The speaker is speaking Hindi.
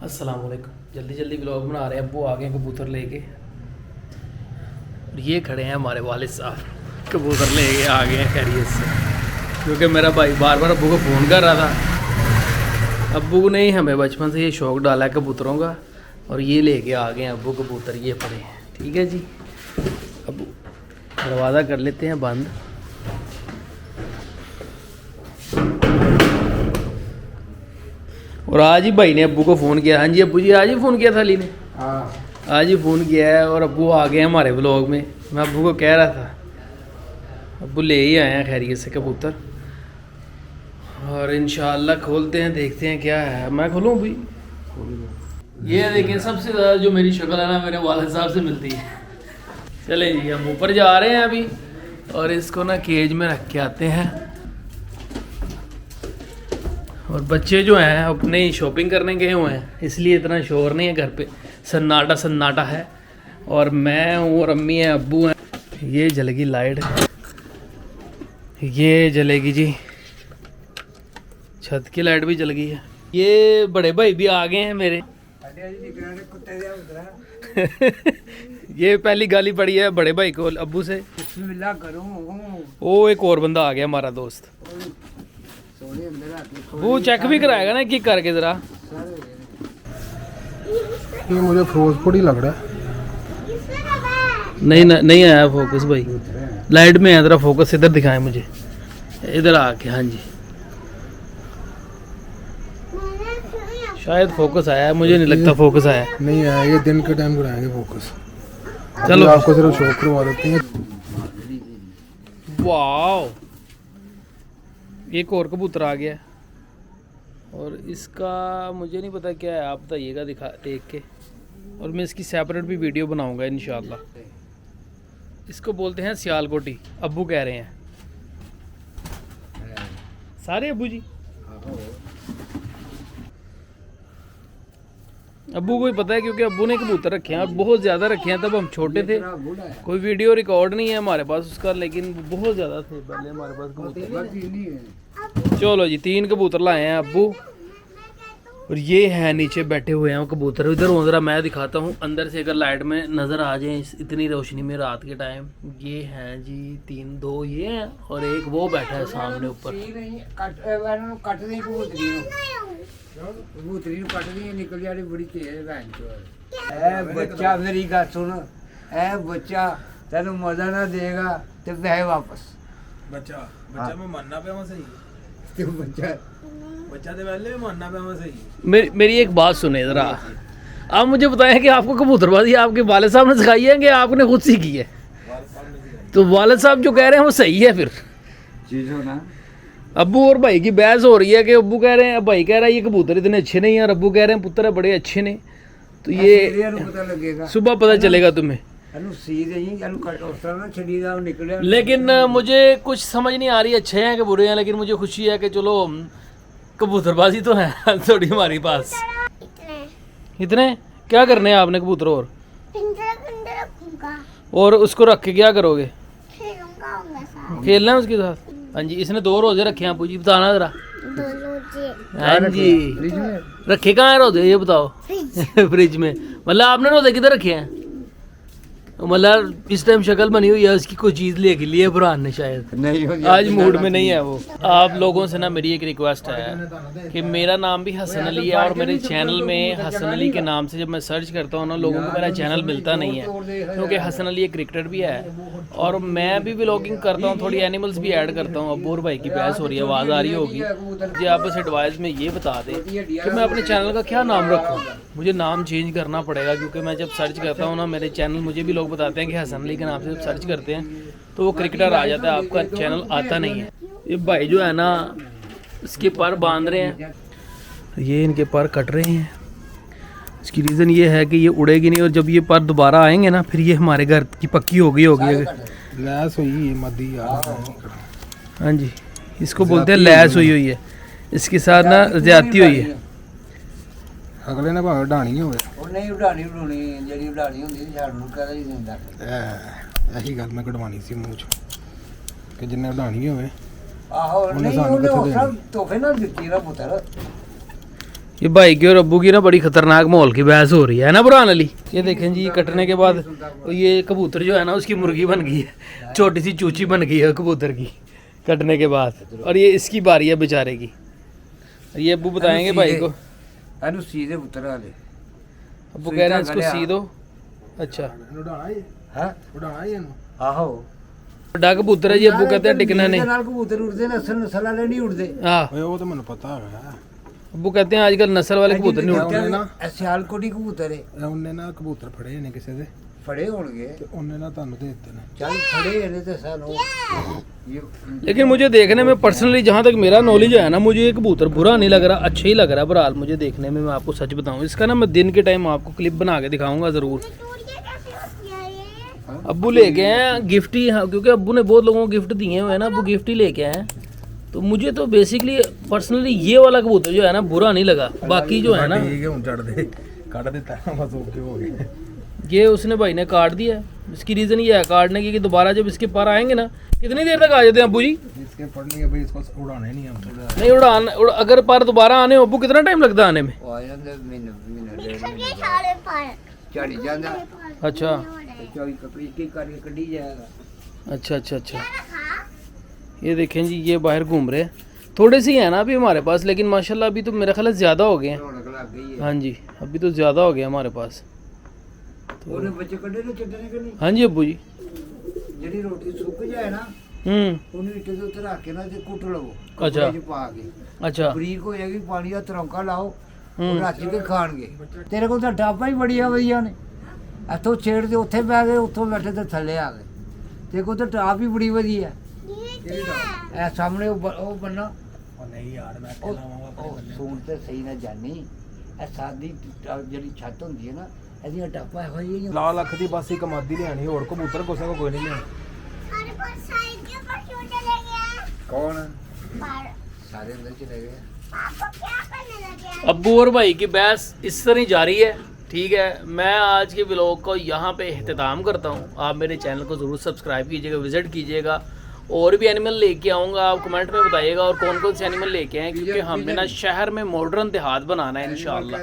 अस्सलाम वालेकुम। जल्दी जल्दी ब्लॉग बना रहे हैं। अब्बू आ गए कबूतर लेके और ये खड़े हैं हमारे वालिद साहब कबूतर लेके आ गए हैं खैरियत से, क्योंकि मेरा भाई बार बार अब्बू को फ़ोन कर रहा था। अब्बू ने ही हमें बचपन से ये शौक़ डाला है कबूतरों का और ये लेके आ गए हैं अब्बू कबूतर। ये पड़े हैं, ठीक है जी। अब्बू दरवाज़ा कर लेते हैं बंद। और आज ही भाई ने अब्बू को फ़ोन किया। हाँ जी अब्बू जी, आज ही फ़ोन किया था अली ने। हाँ, आज ही फ़ोन किया है और अब्बू आ गए हमारे व्लॉग में। मैं अब्बू को कह रहा था, अब्बू ले ही आए हैं खैरियत से कबूतर और इंशाअल्लाह खोलते हैं, देखते हैं क्या है। मैं खोलूँ भाई? ये देखें, सबसे ज़्यादा जो मेरी शक्ल है ना मेरे वालिद साहब से मिलती है। चले जी, हम ऊपर जा रहे हैं अभी और इसको ना केज में रख के आते हैं। और बच्चे जो हैं अपने ही शॉपिंग करने गए हुए हैं, इसलिए इतना शोर नहीं है घर पे, सन्नाटा सन्नाटा है। और मैं हूँ और अम्मी हैं, अब्बू हैं। ये जलेगी लाइट, ये जलेगी जी, छत की लाइट भी जल गई है। ये बड़े भाई भी आ गए हैं मेरे। ये पहली गाली पड़ी है बड़े भाई को अब्बू से। ओ एक और बंदा आ गया हमारा दोस्त, वो चेक भी कराएगा ना कि करके जरा। ये मुझे फिरोजपुर ही लग रहा है। नहीं आया फोकस भाई, लाइट में है, जरा फोकस इधर दिखाएं मुझे, इधर आके। हाँ जी, शायद फोकस आया है, मुझे नहीं लगता फोकस आया। नहीं आया, ये दिन के टाइम कराएंगे फोकस। चलो आपको सिर्फ शौक करवा देते हैं। वाओ, एक और कबूतर आ गया और इसका मुझे नहीं पता क्या है, आप बताइएगा दिखा देख के। और मैं इसकी सेपरेट भी वीडियो बनाऊंगा इंशाल्लाह। इसको बोलते हैं सियालकोटी, अब्बू कह रहे हैं सारे अब्बू जी। अब्बू को ही पता है, क्योंकि अब्बू ने कबूतर रखे हैं और बहुत ज़्यादा रखे हैं। तब हम छोटे थे, कोई वीडियो रिकॉर्ड नहीं है हमारे पास उसका, लेकिन बहुत ज़्यादा थे पहले हमारे पास कबूतर। चलो जी, 3 कबूतर लाए हैं अब्बू और ये है नीचे बैठे हुए हैं वो कबूतर। इधर हो जरा, मैं दिखाता हूँ अंदर से, अगर लाइट में नज़र आ जाए इतनी रोशनी में रात के टाइम। ये हैं जी 3, 2 ये हैं और एक वो बैठा है सामने ऊपर। बच्चा मेरी गल सुन, बच्चा तेन मजा ना देगा तो वह वापस। बच्चा बच्चा मैं मानना पे मैं सही। तो बच्चा बच्चा तो पहले भी मानना पे मैं सही। मेरी एक बात सुने ज़रा, आप मुझे बताएं कि आपको कबूतरबाजी आपके वालिद साहब ने सिखाई है कि आपने खुद सीखी है? तो वालिद साहब जो कह रहे हैं वो सही है फिर? चीजों ना अब्बू और भाई की बहस हो रही है कि अब्बू कह रहे हैं, भाई कह रहा है ये कबूतर इतने अच्छे नहीं हैं और अब्बू कह रहे हैं पुत्र बड़े अच्छे ने। तो ये पता लगेगा, सुबह पता चलेगा तुम्हें। लेकिन मुझे कुछ समझ नहीं आ रही अच्छे हैं कि बुरे हैं, लेकिन मुझे खुशी है कि चलो कबूतरबाजी तो है थोड़ी हमारे पास। इतने क्या करने हैं आपने कबूतर? और उसको रख के क्या करोगे? खेलना है उसके साथ? हाँ जी, इसने 2 रोजे रखे हैं अबू जी, बताना जरा। हाँ जी, रखे कहाँ है रोजे ये बताओ? फ्रिज में। मतलब आपने रोजे किधर रखे हैं? मतलब इस टाइम शक्ल बनी हुई है उसकी, कोई चीज़ लेके लिए बुरहान ने शायद, नहीं आज मूड में नहीं है वो। आप लोगों से ना मेरी एक रिक्वेस्ट है कि मेरा नाम भी हसन अली है और मेरे चैनल में हसन अली के नाम से जब मैं सर्च करता हूँ ना, लोगों को मेरा चैनल मिलता नहीं है, क्योंकि हसन अली एक क्रिकेटर भी है और मैं भी व्लॉगिंग करता हूँ, थोड़ी एनिमल्स भी ऐड करता हूँ। अब्बू और भाई की बहस हो रही है, आवाज़ आ रही होगी जी। आप बस एडवाइस में ये बता दें कि मैं अपने चैनल का क्या नाम रखूँ। मुझे नाम चेंज करना पड़ेगा, क्योंकि मैं जब सर्च करता हूँ ना मेरे चैनल, मुझे भी लोग बताते हैं कि हसन अली के नाम से जब सर्च करते हैं तो वो क्रिकेटर आ जाता है, आपका चैनल आता नहीं है। ये भाई जो है ना इसके पर बांध रहे हैं, ये इनके पर कट रहे हैं। इसकी रीज़न ये है कि ये उड़ेगी नहीं और जब ये पर दोबारा आएंगे ना फिर ये हमारे घर की पक्की हो गई होगी। लैस हुई मदी यार। हाँ जी, इसको बोलते हैं लैस हुई है, इसके साथ ना ज्यादती हुई है। अगले ने भावे ढाणी होवे, ਉਹ ਨਹੀਂ ਉਡਾਣੀ ਉਡਾਣੀ ਜਿਹੜੀ ਉਡਾਣੀ ਹੁੰਦੀ ਛੱਡ ਨੂੰ ਕਹਦਾ ਹੀ ਦਿੰਦਾ। ਇਹੀ ਗੱਲ ਮੈਂ ਕਢਵਾਣੀ ਸੀ ਮੂੰਹ ਚੋਂ ਕਿ ਜਿੰਨੇ ਢਾਣੀ ਹੋਵੇ। ਆਹੋ ਨਹੀਂ ਉਹਨੇ ਉਸ ਤੋਹਫੇ ਨਾਲ ਦਿੱਤੀ ਨਾ ਪੁੱਤਰ। ये भाई की और अब्बू की ना बड़ी खतरनाक माहौल की बहस हो रही है ना बुरहान अली। ये देखें जी, कटने के बाद ये कबूतर जो है ना उसकी मुर्गी बन गई है, छोटी सी चूची बन गई है कबूतर की कटने के बाद, और ये इसकी बारी है बेचारे की। ये अब्बू बताएंगे भाई को। अनु सीधे उतरा ले, अब्बू कह रहे हैं इसको सी दो। अच्छा उड़ाना ही हां उड़ाना ही ਇਹਨੂੰ आहो बड़ा कबूतर है जी, अब्बू कहते हैं टिकना नहीं। नाल कबूतर उड़दे ने, असल नस्ल वाले नहीं उड़दे। हाँ ਓਏ ਉਹ ਤਾਂ ਮੈਨੂੰ ਪਤਾ ਹੈਗਾ। अब्बू कहते हैं आजकल नस्ल वाले कबूतर नहीं उड़ते। उड़ते ना। ਇਹ ਸਿਆਲਕੋਟੀ ਕਬੂतर ਹੈ, ਉਹਨੇ ਨਾ ਕਬੂਤਰ ਫੜੇ ਨੇ ਕਿਸੇ ਦੇ ਫੜੇ ਹੋਣਗੇ। ਤੇ ਉਹਨੇ ਨਾ ਤੁਹਾਨੂੰ ਦੇ ਦਿੱਤੇ ਨੇ। ਚੱਲ ਫੜੇ ਇਹਨੇ ਤੇ ਸਾਨੂੰ ये लेकिन मुझे देखने में पर्सनली, जहाँ तक मेरा नॉलेज है ना, मुझे ये कबूतर बुरा नहीं लग रहा, अच्छा ही लग रहा है। बहरहाल मुझे देखने में, मैं आपको सच बताऊँ, इसका ना मैं दिन के टाइम आपको क्लिप बना के दिखाऊंगा ज़रूर। अब्बू लेके आए हैं गिफ्ट ही, हाँ, क्योंकि अब्बू ने बहुत लोगों को गिफ्ट दिए हुए हैं ना, अब्बू गिफ्ट ही लेके आए हैं। तो मुझे तो बेसिकली पर्सनली ये वाला कबूतर जो है ना बुरा नहीं लगा, बाकी जो है ना ਠੀਕ ਹੈ ਹੁਣ ਛੱਡ ਦੇ, ਕੱਢ ਦਿੱਤਾ ਬਸ ਓਕੇ ਹੋ गए। ये उसने भाई ने काट दिया। इसकी रीज़न ये है काटने की कि दोबारा जब इसके पर आएंगे ना, कितनी देर तक आ जाते हैं अब्बू जी? इसके पढ़ने के भाई इसको उड़ाने नहीं हम थोड़ा। नहीं अगर पर दोबारा आने हो अब्बू कितना टाइम लगता है आने में? ਉਹ ਆ ਜਾਂਦੇ ਮਹੀਨਾ ਡੇਢ ਮਹੀਨਾ ਝਾੜੀ ਜਾਂਦਾ। अच्छा ਚੌਈ ਕਪੜੀ ਕੀ ਕਰਕੇ ਕੱਢੀ ਜਾਏਗਾ। अच्छा अच्छा अच्छा। ये देखें जी, ये बाहर घूम रहे हैं, थोड़े से ही है ना अभी हमारे पास, लेकिन माशाल्लाह अभी तो मेरा ख्याल है ज़्यादा हो गए हैं। ਰੌਣਕ ਲੱਗ ਗਈ ਹੈ। हाँ जी, अभी तो ज़्यादा हो गया हमारे पास। ਉਹਨੇ ਬੱਚੇ ਕੱਢੇ ਨੇ ਚੱਟਣੇ ਕਿ ਨਹੀਂ? हाँ जी अब्बू जी। ਜਿਹੜੀ ਰੋਟੀ ਸੁੱਕ ਜਾਏ ਨਾ, ਉਹਨੂੰ ਇੱਟ ਦੇ ਉੱਤੇ ਰੱਖ ਕੇ ਨਾ ਤੇ ਕੁੱਟ ਲਵੋ ਅੱਛਾ। ਕੱਪੜੇ 'ਚ ਪਾ ਕੇ। अच्छा ਬਰੀਕ ਹੋ ਜਾਏਗੀ, ਪਾਣੀ ਦਾ ਤਰੌਂਕਾ ਲਾਓ, ਉਹ ਰੱਜ ਕੇ ਖਾਣਗੇ। ਤੇਰੇ ਕੋਲ ਤਾਂ ਟਾਪਾਂ ਹੀ ਬੜੀਆਂ ਵਧੀਆ ਨੇ, ਇੱਥੋਂ ਛੇੜ ਦੇ ਉੱਥੇ ਬਹਿ ਗਏ, ਉੱਥੋਂ ਬੈਠੇ ਤੇ ਥੱਲੇ ਆ ਗਏ। ਤੇਰੇ ਕੋਲ ਤਾਂ ਟਾਪ ਹੀ ਬੜੀ ਵਧੀਆ। ਇਹ ਸਾਹਮਣੇ ਉਹ ਬੰਨਾ ਉਹ ਨਹੀਂ ਯਾਰ ਮੈਂ ਉਹ ਸੂਣ ਤੇ ਸਹੀ ਨਾ ਜਾਨੀ। ਇਹ ਸਾਦੀ ਜਿਹੜੀ ਛੱਤ ਹੁੰਦੀ ਹੈ ਨਾ, ਇਹਦੀਆਂ ਟਾਪਾਂ ਇਹੋ ਜਿਹੀਆਂ। ਲਾ ਲੱਖ ਦੀ ਬਸ ਇੱਕ ਮਾਦੀ ਲਿਆਣੀ, ਹੋਰ ਕਬੂਤਰ ਕੋਸੇ ਕੋ ਕੋਈ ਨਹੀਂ ਲਿਆਣੀ। कौन सारे अंदर चले गए। अब्बू और भाई की बहस इस तरह ही जारी है। ठीक है, मैं आज के व्लॉग को यहाँ पे अख्ताम करता हूँ। आप मेरे चैनल को ज़रूर सब्सक्राइब कीजिएगा, विज़िट कीजिएगा, और भी एनिमल लेके आऊँगा, आप कमेंट में बताइएगा और कौन कौन से एनिमल लेके आए, क्योंकि हमने ना शहर में मॉडर्न देहात बनाना है इंशाल्लाह।